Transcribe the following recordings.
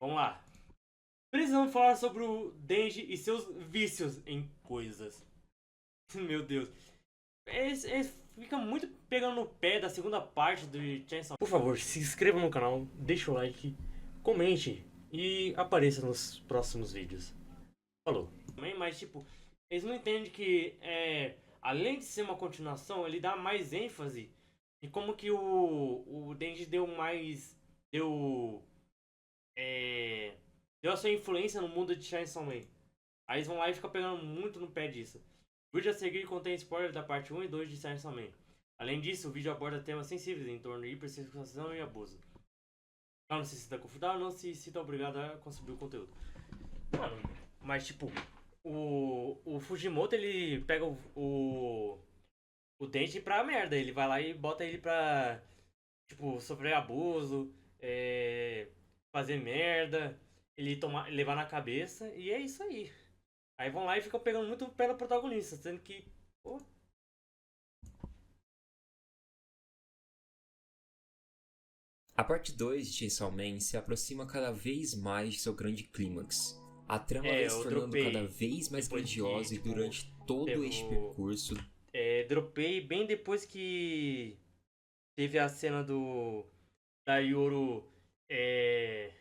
Vamos lá. Precisamos falar sobre o Denji e seus vícios em coisas. Meu Deus. Ele fica muito pegando no pé da segunda parte do Chainsaw. Por favor, se inscreva no canal, deixa o like, comente e apareça nos próximos vídeos. Falou. Mas tipo, eles não entendem que além de ser uma continuação, ele dá mais ênfase em como que o Denji deu mais. Deu. É, deu a sua influência no mundo de Chainsaw Man. Aí eles vão lá e ficam pegando muito no pé disso. O vídeo a seguir contém spoilers da parte 1 e 2 de Chainsaw Man. Além disso, o vídeo aborda temas sensíveis em torno de hipersexualização e abuso. Não se sinta confortável, não se sinta obrigado a consumir o conteúdo. Mano, mas tipo, o Fujimoto ele pega o Denji pra merda. Ele vai lá e bota ele pra, tipo, sofrer abuso, fazer merda, levar na cabeça, e é isso aí. Aí vão lá e ficam pegando muito pelo protagonista, sendo que. Pô. A parte 2 de Chainsaw Man se aproxima cada vez mais de seu grande clímax. A trama vai se Eu tornando dropei cada vez mais depois grandiosa que, e tipo, durante todo este percurso. Dropei bem depois que teve a cena da Yoro é,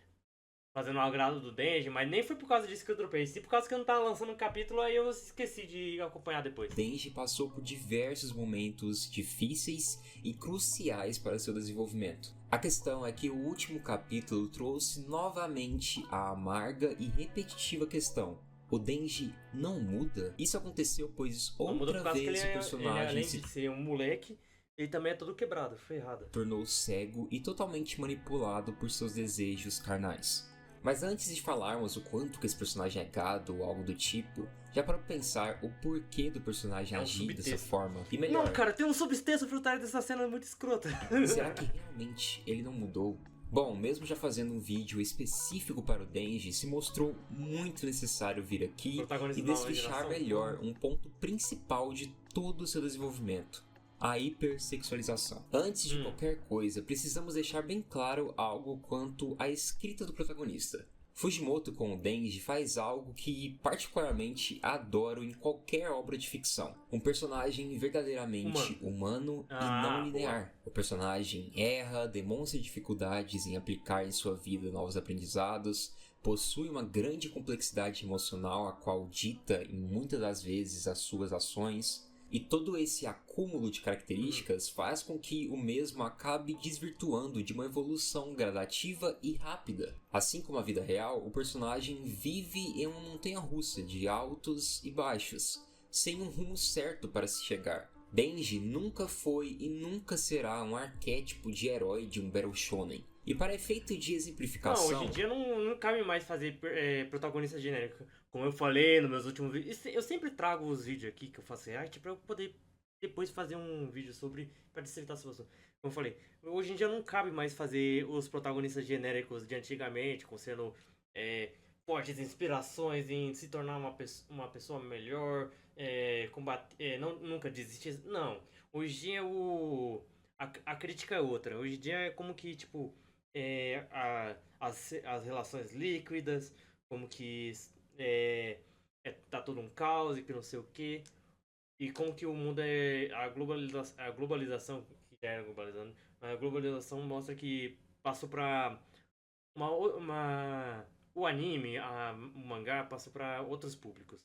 fazendo o agrado do Denji, mas nem foi por causa disso que eu dropei, sim por causa que eu não tava lançando um capítulo, aí eu esqueci de acompanhar depois. Denji passou por diversos momentos difíceis e cruciais para seu desenvolvimento. A questão é que o último capítulo trouxe novamente a amarga e repetitiva questão: o Denji não muda? Isso aconteceu pois Não muda por outra causa que vez o ele, personagem além se de ser um moleque, ele também é todo quebrado, ferrado. tornou cego e totalmente manipulado por seus desejos carnais. Mas antes de falarmos o quanto que esse personagem é gado ou algo do tipo, já para pensar o porquê do personagem É um agir dessa subtexto. forma. E melhor, Não, cara, tem um subtexto por trás dessa cena muito escrota. será que realmente ele não mudou? Bom, mesmo já fazendo um vídeo específico para o Denji, se mostrou muito necessário vir aqui e destrinchar melhor um ponto principal de todo o seu desenvolvimento: a hipersexualização. Antes de qualquer coisa, precisamos deixar bem claro algo quanto à escrita do protagonista. Fujimoto com o Denji faz algo que particularmente adoro em qualquer obra de ficção: um personagem verdadeiramente humano e não linear. O personagem erra, demonstra dificuldades em aplicar em sua vida novos aprendizados, possui uma grande complexidade emocional a qual dita em muitas das vezes as suas ações. E todo esse acúmulo de características faz com que o mesmo acabe desvirtuando de uma evolução gradativa e rápida. Assim como a vida real, o personagem vive em uma montanha-russa de altos e baixos, sem um rumo certo para se chegar. Denji nunca foi e nunca será um arquétipo de herói de um Battle Shonen. E para efeito de exemplificação... Não, hoje em dia não cabe mais fazer protagonista genérico. Como eu falei nos meus últimos vídeos, eu sempre trago os vídeos aqui que eu faço react pra eu poder depois fazer um vídeo sobre, pra facilitar a situação. Como eu falei, hoje em dia não cabe mais fazer os protagonistas genéricos de antigamente, com sendo fortes inspirações em se tornar uma pessoa melhor, nunca desistir. Não, hoje em dia a crítica é outra. Hoje em dia é como que, tipo, as relações líquidas, como que tá todo um caos e que não sei o que. E como que o mundo a globalização, que já era globalizando, a globalização mostra que passou pra o anime, o mangá passou pra outros públicos.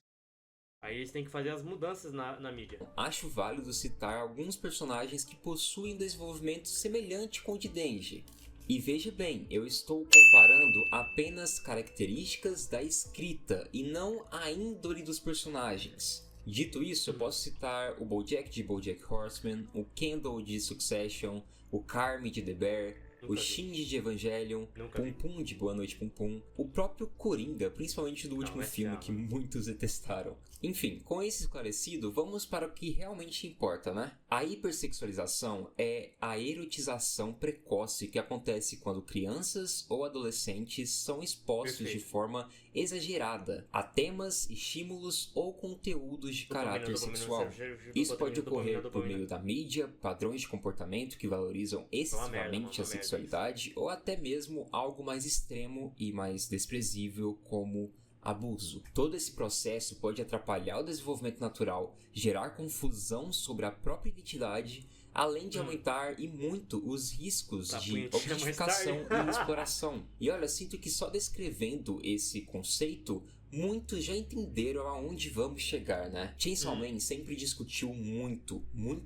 Aí eles têm que fazer as mudanças na mídia. Acho válido citar alguns personagens que possuem desenvolvimento semelhante com o de Denji. E veja bem, eu estou comparando apenas características da escrita e não a índole dos personagens. Dito isso, eu posso citar o Bojack de BoJack Horseman, o Kendall de Succession, o Carmy de The Bear, o Shinji de Evangelion, Pum Pum de Boa Noite Pum Pum, o próprio Coringa, principalmente do último filme que muitos detestaram. Enfim, com isso esclarecido, vamos para o que realmente importa, né? A hipersexualização é a erotização precoce que acontece quando crianças ou adolescentes são expostos de forma exagerada a temas, estímulos ou conteúdos de caráter sexual. Isso pode ocorrer por meio da mídia, padrões de comportamento que valorizam excessivamente a sexualidade sexualidade ou até mesmo algo mais extremo e mais desprezível como abuso. Todo esse processo pode atrapalhar o desenvolvimento natural, gerar confusão sobre a própria identidade, além de aumentar e muito os riscos de objetificação e exploração. E olha, sinto que só descrevendo esse conceito, muitos já entenderam aonde vamos chegar, né? Chainsaw Man sempre discutiu muito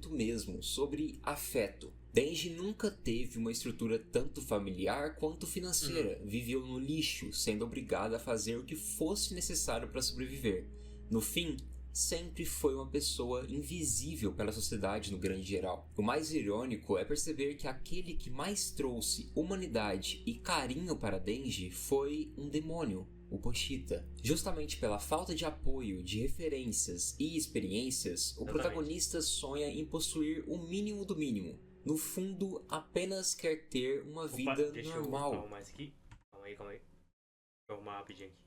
mesmo sobre afeto. Denji nunca teve uma estrutura tanto familiar quanto financeira. Viveu no lixo, sendo obrigado a fazer o que fosse necessário para sobreviver. No fim, sempre foi uma pessoa invisível pela sociedade no grande geral. O mais irônico é perceber que aquele que mais trouxe humanidade e carinho para Denji foi um demônio, o Pochita. Justamente pela falta de apoio, de referências e experiências, o protagonista sonha em possuir o mínimo do mínimo. No fundo, apenas quer ter uma vida normal. Deixa eu mais aqui. Calma aí. Deixa eu arrumar rapidinho aqui.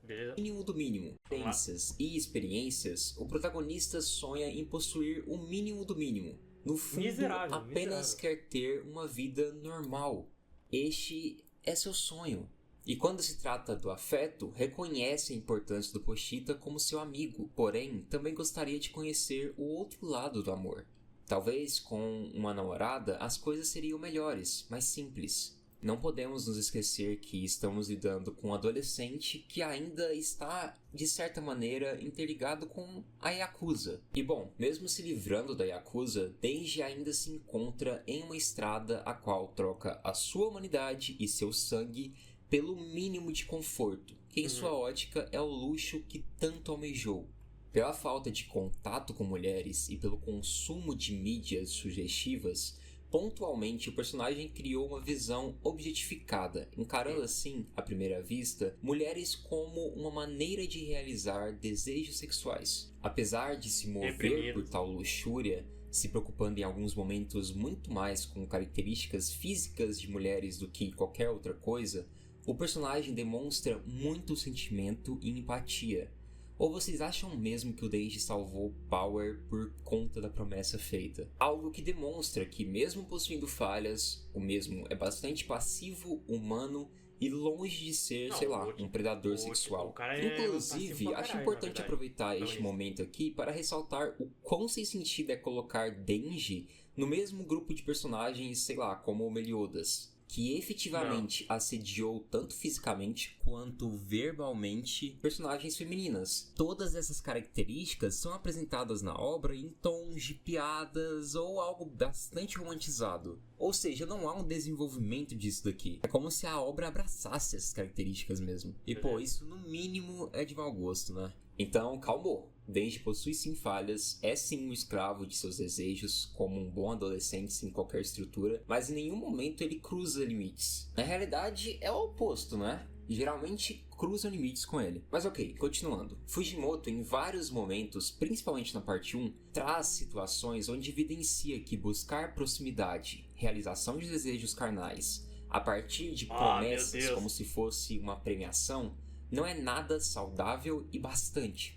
Beleza. Mínimo do mínimo. Crenças e experiências, o protagonista sonha em possuir o mínimo do mínimo. No fundo, apenas quer ter uma vida normal. Este é seu sonho. E quando se trata do afeto, reconhece a importância do Pochita como seu amigo, porém também gostaria de conhecer o outro lado do amor. Talvez com uma namorada as coisas seriam melhores, mais simples. Não podemos nos esquecer que estamos lidando com um adolescente que ainda está, de certa maneira, interligado com a Yakuza. E bom, mesmo se livrando da Yakuza, Denji ainda se encontra em uma estrada a qual troca a sua humanidade e seu sangue pelo mínimo de conforto, que em sua ótica é o luxo que tanto almejou. Pela falta de contato com mulheres e pelo consumo de mídias sugestivas, pontualmente o personagem criou uma visão objetificada, encarando assim, à primeira vista, mulheres como uma maneira de realizar desejos sexuais. Apesar de se mover por tal luxúria, se preocupando em alguns momentos muito mais com características físicas de mulheres do que qualquer outra coisa, o personagem demonstra muito sentimento e empatia. Ou vocês acham mesmo que o Denji salvou Power por conta da promessa feita? Algo que demonstra que, mesmo possuindo falhas, o mesmo é bastante passivo, humano e longe de ser, um predador sexual. Inclusive, acho importante aproveitar este momento aqui para ressaltar o quão sem sentido é colocar Denji no mesmo grupo de personagens, como o Meliodas, que efetivamente assediou tanto fisicamente quanto verbalmente personagens femininas. Todas essas características são apresentadas na obra em tons de piadas ou algo bastante romantizado. Ou seja, não há um desenvolvimento disso daqui. É como se a obra abraçasse essas características mesmo. E isso no mínimo é de mau gosto, né? Então, calmou. Denji possui sim falhas, é sim um escravo de seus desejos, como um bom adolescente sem qualquer estrutura, mas em nenhum momento ele cruza limites. Na realidade, é o oposto, né? Geralmente cruzam limites com ele. Mas ok, continuando. Fujimoto, em vários momentos, principalmente na parte 1, traz situações onde evidencia que buscar proximidade, realização de desejos carnais, a partir de promessas como se fosse uma premiação, não é nada saudável e bastante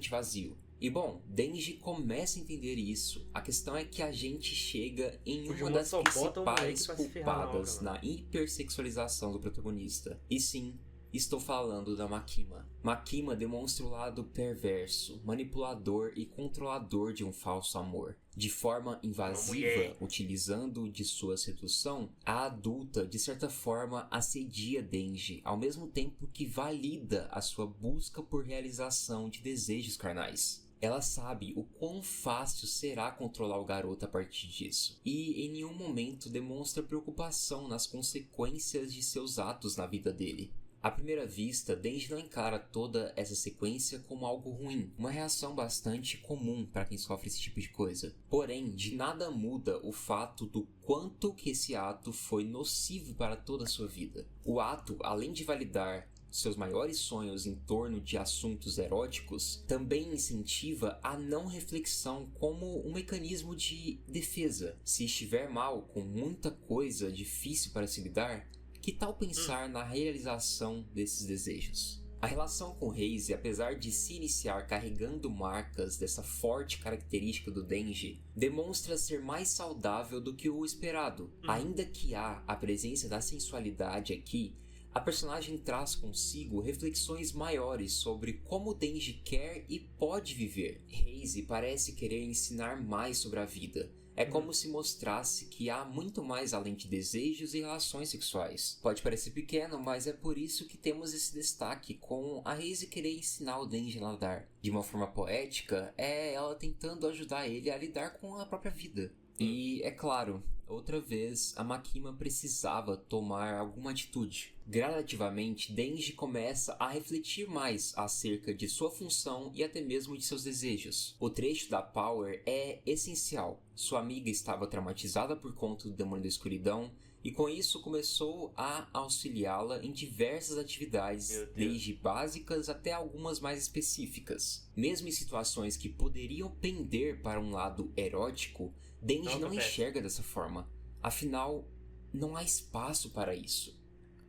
vazio. E bom, Denji começa a entender isso. A questão é que a gente chega em uma das principais culpadas na hipersexualização do protagonista. E sim, estou falando da Makima. Makima demonstra o lado perverso, manipulador e controlador de um falso amor. De forma invasiva, utilizando de sua sedução, a adulta, de certa forma, assedia Denji, ao mesmo tempo que valida a sua busca por realização de desejos carnais. Ela sabe o quão fácil será controlar o garoto a partir disso, e em nenhum momento demonstra preocupação nas consequências de seus atos na vida dele. À primeira vista, Denji não encara toda essa sequência como algo ruim, uma reação bastante comum para quem sofre esse tipo de coisa. Porém, de nada muda o fato do quanto que esse ato foi nocivo para toda a sua vida. O ato, além de validar seus maiores sonhos em torno de assuntos eróticos, também incentiva a não reflexão como um mecanismo de defesa. Se estiver mal, com muita coisa difícil para se lidar, que tal pensar na realização desses desejos? A relação com Reise, apesar de se iniciar carregando marcas dessa forte característica do Denji, demonstra ser mais saudável do que o esperado. Ainda que há a presença da sensualidade aqui, a personagem traz consigo reflexões maiores sobre como o Denji quer e pode viver. Reise parece querer ensinar mais sobre a vida. É como se mostrasse que há muito mais além de desejos e relações sexuais. Pode parecer pequeno, mas é por isso que temos esse destaque com a Reise querer ensinar o Denji a nadar. De uma forma poética, é ela tentando ajudar ele a lidar com a própria vida. E, é claro, outra vez, a Makima precisava tomar alguma atitude. Gradativamente, Denji começa a refletir mais acerca de sua função e até mesmo de seus desejos. O trecho da Power é essencial. Sua amiga estava traumatizada por conta do demônio da escuridão e com isso começou a auxiliá-la em diversas atividades, desde básicas até algumas mais específicas. Mesmo em situações que poderiam pender para um lado erótico, Denji não enxerga dessa forma. Afinal, não há espaço para isso.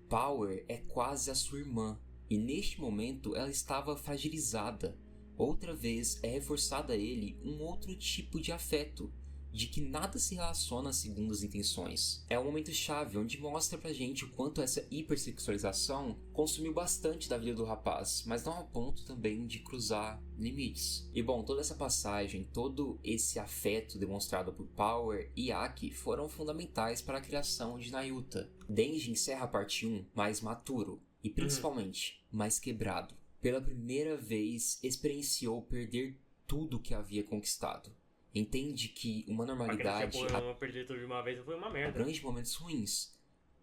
Power é quase a sua irmã, e neste momento ela estava fragilizada. Outra vez é reforçada a ele um outro tipo de afeto, de que nada se relaciona segundo as intenções. É um momento chave onde mostra pra gente o quanto essa hipersexualização consumiu bastante da vida do rapaz, mas não ao ponto também de cruzar limites. E bom, toda essa passagem, todo esse afeto demonstrado por Power e Aki foram fundamentais para a criação de Nayuta. Denji encerra a parte 1 mais maturo e principalmente mais quebrado. Pela primeira vez experienciou perder tudo que havia conquistado. Entende que uma normalidade perder tudo de uma vez foi uma merda. Abrange momentos ruins.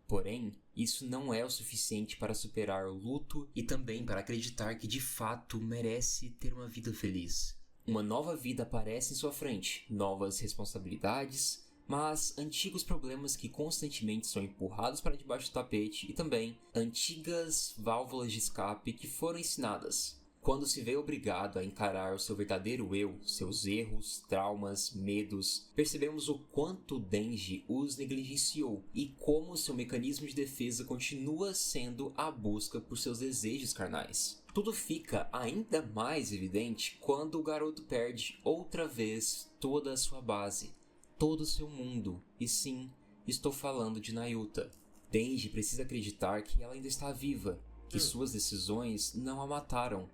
Porém, isso não é o suficiente para superar o luto e também para acreditar que de fato merece ter uma vida feliz. Uma nova vida aparece em sua frente, novas responsabilidades, mas antigos problemas que constantemente são empurrados para debaixo do tapete e também antigas válvulas de escape que foram ensinadas. Quando se vê obrigado a encarar o seu verdadeiro eu, seus erros, traumas, medos, percebemos o quanto Denji os negligenciou e como seu mecanismo de defesa continua sendo a busca por seus desejos carnais. Tudo fica ainda mais evidente quando o garoto perde outra vez toda a sua base, todo o seu mundo, e sim, estou falando de Nayuta. Denji precisa acreditar que ela ainda está viva, que suas decisões não a mataram.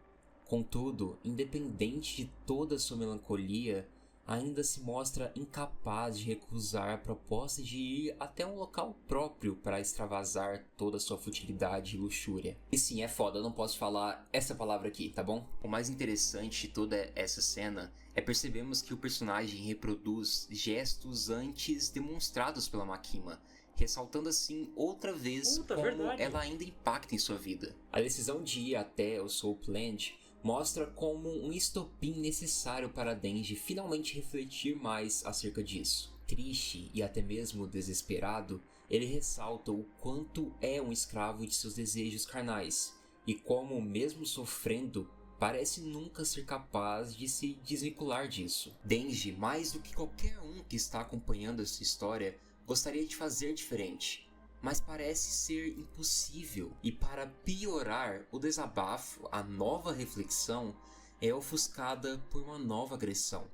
Contudo, independente de toda sua melancolia, ainda se mostra incapaz de recusar a proposta de ir até um local próprio para extravasar toda a sua futilidade e luxúria. E sim, é foda, eu não posso falar essa palavra aqui, tá bom? O mais interessante de toda essa cena é percebermos que o personagem reproduz gestos antes demonstrados pela Makima, ressaltando assim outra vez como ela ainda impacta em sua vida. A decisão de ir até o Soul Plant mostra como um estopim necessário para Denji finalmente refletir mais acerca disso. Triste e até mesmo desesperado, ele ressalta o quanto é um escravo de seus desejos carnais e como, mesmo sofrendo, parece nunca ser capaz de se desvincular disso. Denji, mais do que qualquer um que está acompanhando essa história, gostaria de fazer diferente, mas parece ser impossível. E para piorar, o desabafo, a nova reflexão, é ofuscada por uma nova agressão,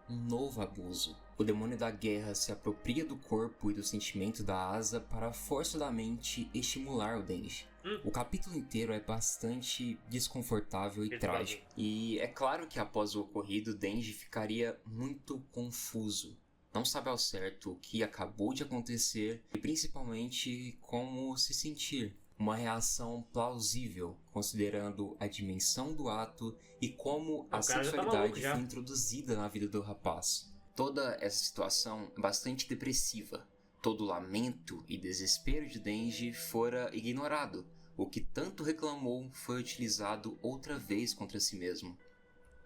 um novo abuso. O demônio da guerra se apropria do corpo e do sentimento da Asa para forçadamente estimular o Denji. O capítulo inteiro é bastante desconfortável e trágico. E é claro que após o ocorrido, Denji ficaria muito confuso. Não sabe ao certo o que acabou de acontecer e principalmente como se sentir. Uma reação plausível, considerando a dimensão do ato e como a sexualidade foi introduzida na vida do rapaz. Toda essa situação é bastante depressiva. Todo o lamento e desespero de Denji fora ignorado. O que tanto reclamou foi utilizado outra vez contra si mesmo.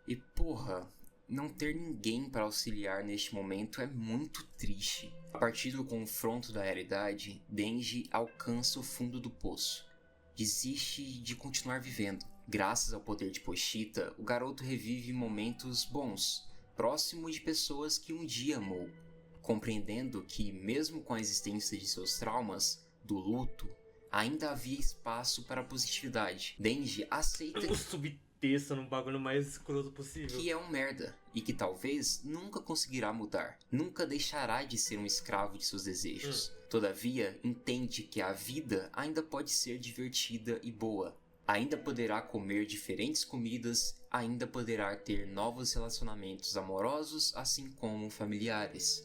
E porra, não ter ninguém para auxiliar neste momento é muito triste. A partir do confronto da realidade, Denji alcança o fundo do poço. Desiste de continuar vivendo. Graças ao poder de Pochita, o garoto revive momentos bons, próximo de pessoas que um dia amou, compreendendo que, mesmo com a existência de seus traumas, do luto, ainda havia espaço para a positividade. Denji aceita o subtexto no bagulho mais escroto possível. Que é um merda e que talvez nunca conseguirá mudar. Nunca deixará de ser um escravo de seus desejos. Todavia, entende que a vida ainda pode ser divertida e boa. Ainda poderá comer diferentes comidas, ainda poderá ter novos relacionamentos amorosos, assim como familiares.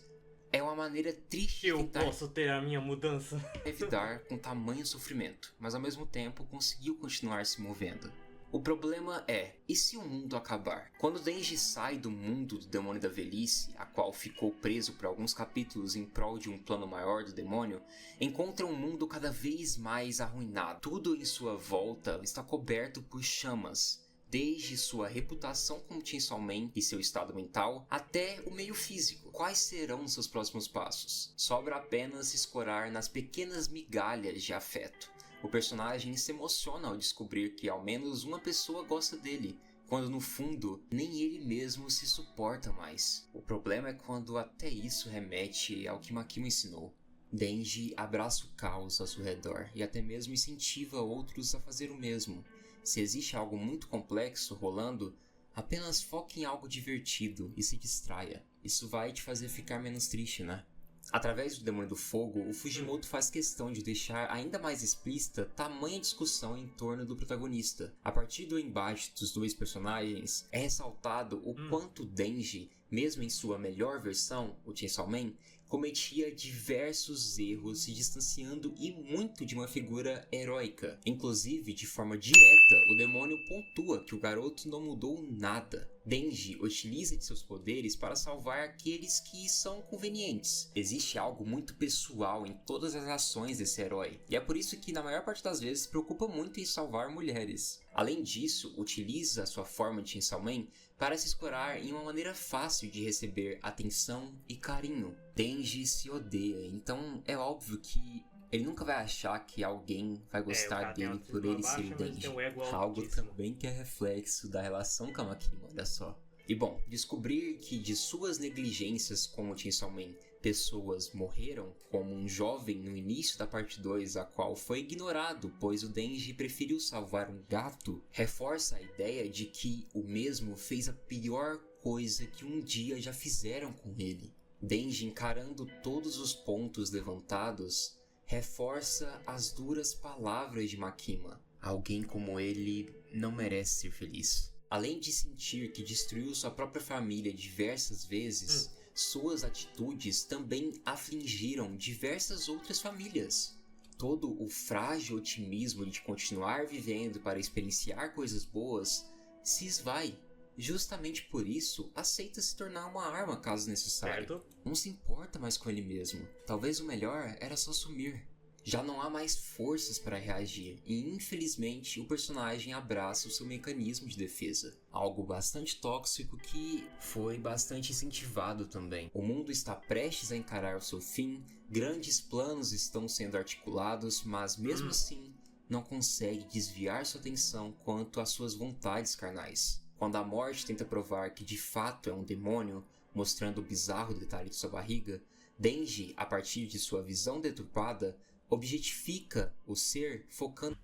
É uma maneira triste de posso ter a minha mudança. Evitar com tamanho sofrimento, mas ao mesmo tempo conseguiu continuar se movendo. O problema é, e se o mundo acabar? Quando Denji sai do mundo do demônio da velhice, a qual ficou preso por alguns capítulos em prol de um plano maior do demônio, encontra um mundo cada vez mais arruinado. Tudo em sua volta está coberto por chamas. Desde sua reputação como Chainsaw Man e seu estado mental, até o meio físico. Quais serão seus próximos passos? Sobra apenas escorar nas pequenas migalhas de afeto. O personagem se emociona ao descobrir que ao menos uma pessoa gosta dele, quando no fundo nem ele mesmo se suporta mais. O problema é quando até isso remete ao que Makima ensinou. Denji abraça o caos ao seu redor e até mesmo incentiva outros a fazer o mesmo. Se existe algo muito complexo rolando, apenas foque em algo divertido e se distraia. Isso vai te fazer ficar menos triste, né? Através do Demônio do Fogo, o Fujimoto faz questão de deixar ainda mais explícita tamanha discussão em torno do protagonista. A partir do embate dos dois personagens, é ressaltado o quanto Denji, mesmo em sua melhor versão, o Chainsaw Man, cometia diversos erros se distanciando e muito de uma figura heróica. Inclusive, de forma direta, o demônio pontua que o garoto não mudou nada. Denji utiliza de seus poderes para salvar aqueles que são convenientes. Existe algo muito pessoal em todas as ações desse herói, e é por isso que na maior parte das vezes se preocupa muito em salvar mulheres. Além disso, utiliza a sua forma de Chainsaw Man para se escorar em uma maneira fácil de receber atenção e carinho. Denji se odeia, então é óbvio que ele nunca vai achar que alguém vai gostar dele por ele ser o Denji. Algo também que é reflexo da relação com a Makima, olha só. E bom, descobrir que de suas negligências com o Chainsaw Man, pessoas morreram, como um jovem no início da parte 2, a qual foi ignorado, pois o Denji preferiu salvar um gato, reforça a ideia de que o mesmo fez a pior coisa que um dia já fizeram com ele. Denji, encarando todos os pontos levantados, reforça as duras palavras de Makima. Alguém como ele não merece ser feliz. Além de sentir que destruiu sua própria família diversas vezes, suas atitudes também afligiram diversas outras famílias. Todo o frágil otimismo de continuar vivendo para experienciar coisas boas se esvai. Justamente por isso, aceita se tornar uma arma caso necessário. Certo. Não se importa mais com ele mesmo. Talvez o melhor era só sumir. Já não há mais forças para reagir e, infelizmente, o personagem abraça o seu mecanismo de defesa. Algo bastante tóxico que foi bastante incentivado também. O mundo está prestes a encarar o seu fim, grandes planos estão sendo articulados, mas mesmo assim não consegue desviar sua atenção quanto às suas vontades carnais. Quando a morte tenta provar que de fato é um demônio, mostrando o bizarro detalhe de sua barriga, Denji, a partir de sua visão deturpada, objetifica o ser focando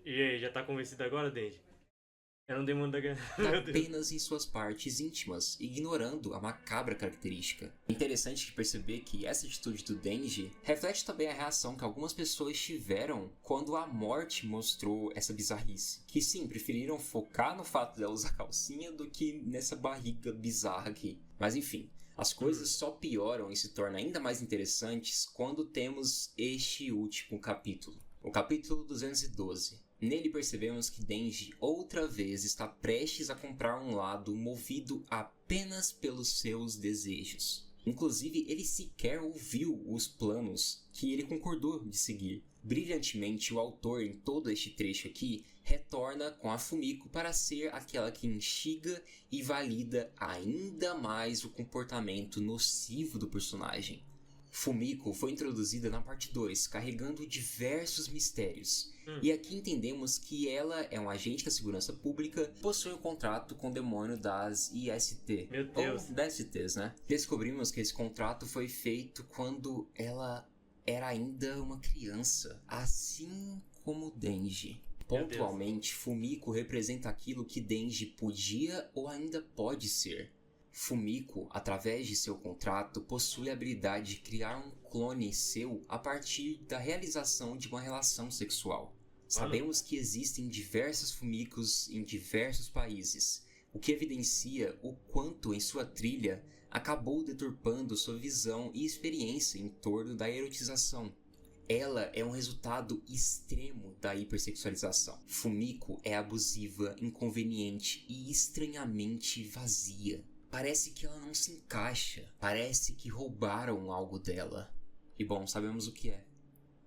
E aí, já tá convencido agora, Denji? Era um demônio da guerra. apenas em suas partes íntimas, ignorando a macabra característica. É interessante perceber que essa atitude do Denji reflete também a reação que algumas pessoas tiveram quando a morte mostrou essa bizarrice. Que sim, preferiram focar no fato dela usar calcinha do que nessa barriga bizarra aqui. Mas enfim, as coisas só pioram e se tornam ainda mais interessantes quando temos este último capítulo. O capítulo 212. Nele percebemos que Denji outra vez está prestes a comprar um lado movido apenas pelos seus desejos. Inclusive, ele sequer ouviu os planos que ele concordou de seguir. Brilhantemente, o autor, em todo este trecho aqui, retorna com a Fumiko para ser aquela que instiga e valida ainda mais o comportamento nocivo do personagem. Fumiko foi introduzida na parte 2, carregando diversos mistérios. E aqui entendemos que ela é um agente da segurança pública, possui um contrato com o demônio das IST. Meu Deus. Ou DSTs, né? Descobrimos que esse contrato foi feito quando ela era ainda uma criança, assim como Denji. Pontualmente, Fumiko representa aquilo que Denji podia ou ainda pode ser. Fumiko, através de seu contrato, possui a habilidade de criar um clone seu a partir da realização de uma relação sexual. Sabemos que existem diversos Fumikos em diversos países, o que evidencia o quanto em sua trilha acabou deturpando sua visão e experiência em torno da erotização. Ela é um resultado extremo da hipersexualização. Fumiko é abusiva, inconveniente e estranhamente vazia. Parece que ela não se encaixa. Parece que roubaram algo dela. E bom, sabemos o que é.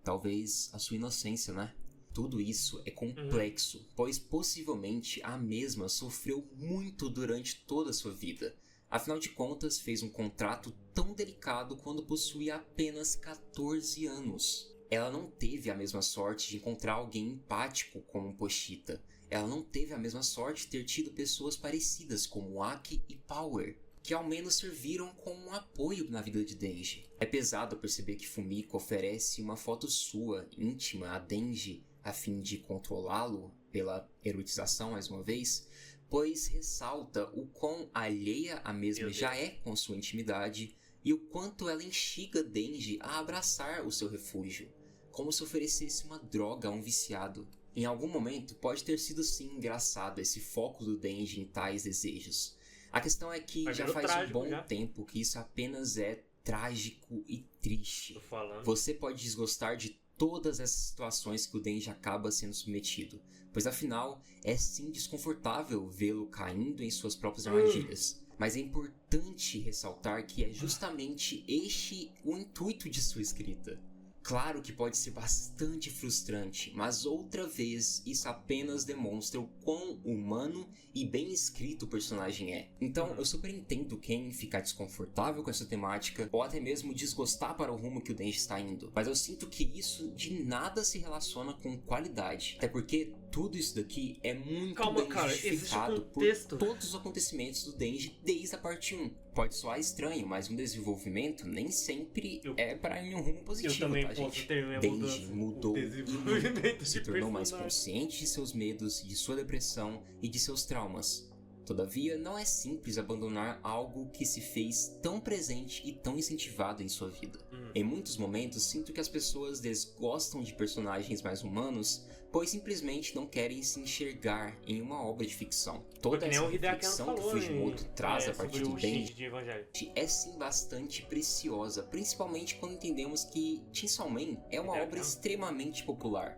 Talvez a sua inocência, né? Tudo isso é complexo, pois possivelmente a mesma sofreu muito durante toda a sua vida. Afinal de contas, fez um contrato tão delicado quando possuía apenas 14 anos. Ela não teve a mesma sorte de encontrar alguém empático como Pochita. Ela não teve a mesma sorte de ter tido pessoas parecidas como Aki e Power, que ao menos serviram como um apoio na vida de Denji. É pesado perceber que Fumiko oferece uma foto sua, íntima, a Denji, a fim de controlá-lo pela erotização mais uma vez, pois ressalta o quão alheia a mesma já é com sua intimidade e o quanto ela instiga Denji a abraçar o seu refúgio, como se oferecesse uma droga a um viciado. Em algum momento pode ter sido sim engraçado esse foco do Denji em tais desejos. A questão é que já faz um bom tempo que isso apenas é trágico e triste. Você pode desgostar de todas essas situações que o Denji acaba sendo submetido, pois afinal é sim desconfortável vê-lo caindo em suas próprias armadilhas. Mas é importante ressaltar que é justamente este o intuito de sua escrita. Claro que pode ser bastante frustrante, mas outra vez isso apenas demonstra o quão humano e bem escrito o personagem é. Então eu super entendo quem ficar desconfortável com essa temática, ou até mesmo desgostar para o rumo que o Denji está indo. Mas eu sinto que isso de nada se relaciona com qualidade. Até porque tudo isso daqui é muito bem justificado por todos os acontecimentos do Denji desde a parte 1. Pode soar estranho, mas um desenvolvimento nem sempre é para em um rumo positivo, tá, gente? Denji mudou e se tornou mais consciente de seus medos, de sua depressão e de seus traumas. Todavia, não é simples abandonar algo que se fez tão presente e tão incentivado em sua vida. Em muitos momentos, sinto que as pessoas desgostam de personagens mais humanos, pois simplesmente não querem se enxergar em uma obra de ficção. Toda essa reflexão que Fujimoto traz a partir do Denji é sim bastante preciosa, principalmente quando entendemos que Chainsaw Man é uma obra extremamente popular.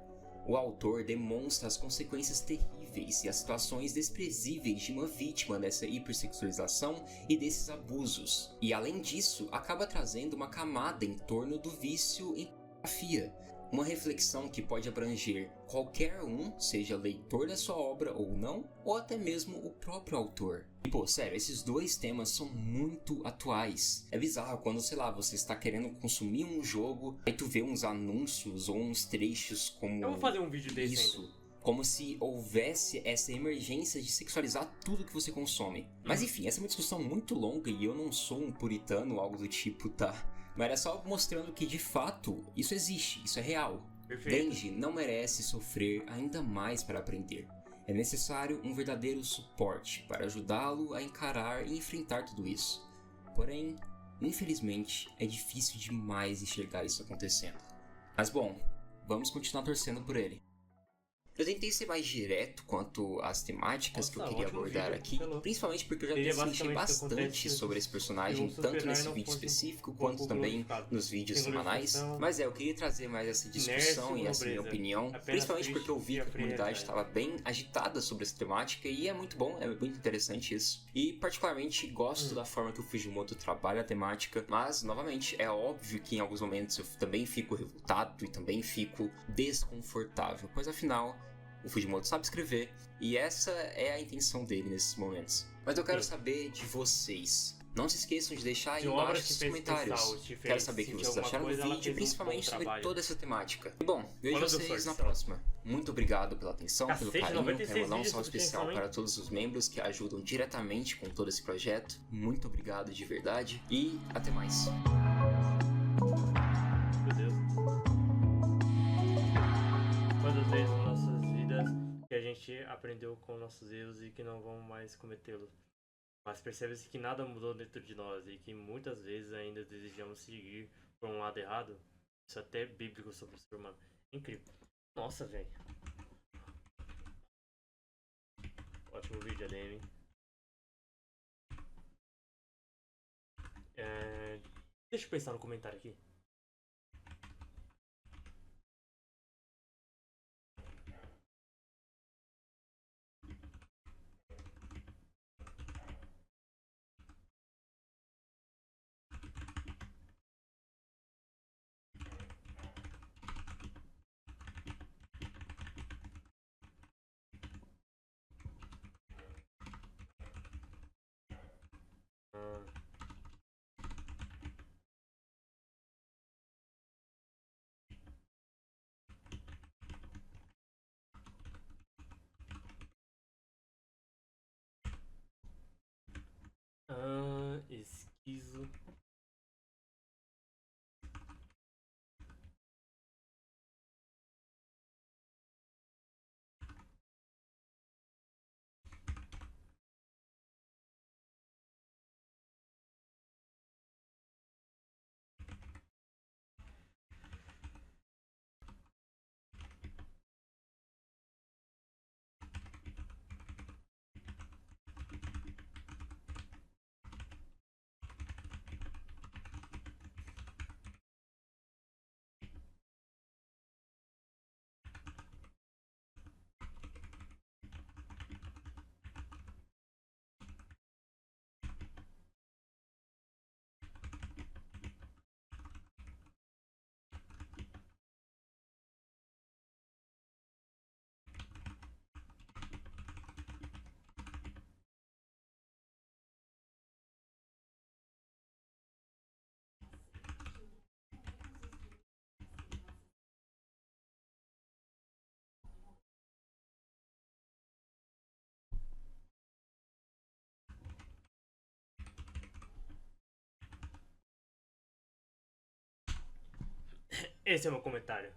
O autor demonstra as consequências terríveis e as situações desprezíveis de uma vítima dessa hipersexualização e desses abusos. E além disso, acaba trazendo uma camada em torno do vício em pornografia. Uma reflexão que pode abranger qualquer um, seja leitor da sua obra ou não, ou até mesmo o próprio autor. E pô, sério, esses dois temas são muito atuais. É bizarro quando, sei lá, você está querendo consumir um jogo, aí tu vê uns anúncios ou uns trechos como... Eu vou fazer um vídeo desse isso. Ainda. Como se houvesse essa emergência de sexualizar tudo que você consome. Mas enfim, essa é uma discussão muito longa e eu não sou um puritano ou algo do tipo, tá? Mas era só mostrando que, de fato, isso existe, isso é real. Perfeito. Denji não merece sofrer ainda mais para aprender. É necessário um verdadeiro suporte para ajudá-lo a encarar e enfrentar tudo isso. Porém, infelizmente, é difícil demais enxergar isso acontecendo. Mas bom, vamos continuar torcendo por ele. Eu tentei ser mais direto quanto às temáticas que eu queria abordar aqui, principalmente porque eu já destrinchei bastante sobre esse personagem, tanto nesse vídeo específico quanto também nos vídeos semanais. Mas eu queria trazer mais essa discussão e essa minha opinião, principalmente porque eu vi que a comunidade estava bem agitada sobre essa temática e é muito bom, é muito interessante isso. E particularmente gosto da forma que o Fujimoto trabalha a temática, mas novamente é óbvio que em alguns momentos eu também fico revoltado e também fico desconfortável, pois afinal o Fujimoto sabe escrever e essa é a intenção dele nesses momentos. Mas eu quero saber de vocês. Não se esqueçam de deixar aí embaixo nos comentários. Quero saber o que vocês acharam do vídeo, principalmente sobre toda essa temática. E bom, vejo vocês na próxima. Muito obrigado pela atenção, pelo carinho. Quero mandar um salve especial para todos os membros que ajudam diretamente com todo esse projeto. Muito obrigado de verdade e até mais. Meu Deus. aprendeu com nossos erros e que não vamos mais cometê-los. Mas percebe-se que nada mudou dentro de nós e que muitas vezes ainda desejamos seguir por um lado errado. Isso é até bíblico sobre o ser humano. Incrível. Nossa, velho. Ótimo vídeo, ADM. Deixa eu pensar no comentário aqui. Esquizo. Esse é o meu comentário.